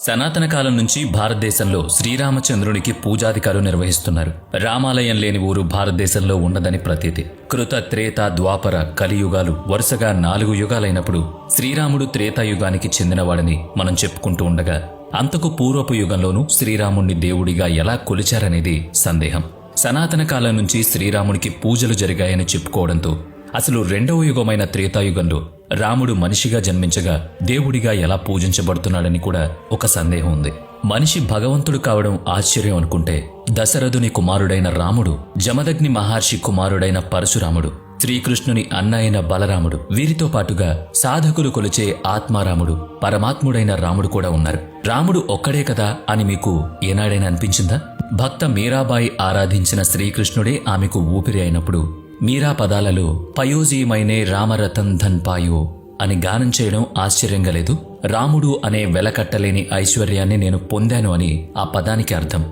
సనాతన కాలం నుంచి భారతదేశంలో శ్రీరామచంద్రునికి పూజాధికారులు నిర్వహిస్తున్నారు. రామాలయం లేని ఊరు భారతదేశంలో ఉండదని ప్రతీతి. కృత, త్రేత, ద్వాపర, కలియుగాలు వరుసగా 4 యుగాలైనప్పుడు శ్రీరాముడు త్రేతాయుగానికి చెందినవాడని మనం చెప్పుకుంటూ ఉండగా, అంతకు పూర్వపు యుగంలోనూ శ్రీరాముణ్ణి దేవుడిగా ఎలా కొలిచారనేది సందేహం. సనాతన కాలం నుంచి శ్రీరామునికి పూజలు జరిగాయని చెప్పుకోవడంతో అసలు 2వ యుగమైన త్రేతాయుగంలో రాముడు మనిషిగా జన్మించగా దేవుడిగా ఎలా పూజించబడుతున్నాడని కూడా ఒక సందేహం ఉంది. మనిషి భగవంతుడు కావడం ఆశ్చర్యం అనుకుంటే, దశరథుని కుమారుడైన రాముడు, జమదగ్ని మహర్షి కుమారుడైన పరశురాముడు, శ్రీకృష్ణుని అన్న అయిన బలరాముడు, వీరితో పాటుగా సాధకులు కొలిచే ఆత్మారాముడు, పరమాత్ముడైన రాముడు కూడా ఉన్నారు. రాముడు ఒక్కడే కదా అని మీకు ఏనాడైనా అనిపించిందా? భక్త మీరాబాయి ఆరాధించిన శ్రీకృష్ణుడే ఆమెకు ఊపిరి అయినప్పుడు మీరా పదాలలో పయోజీమైనే రామరతన్ ధన్ పాయో అని గానం చేయడం ఆశ్చర్యంగా లేదు? రాముడు అనే వెలకట్టలేని ఐశ్వర్యాన్ని నేను పొందాను అని ఆ పదానికి అర్థం.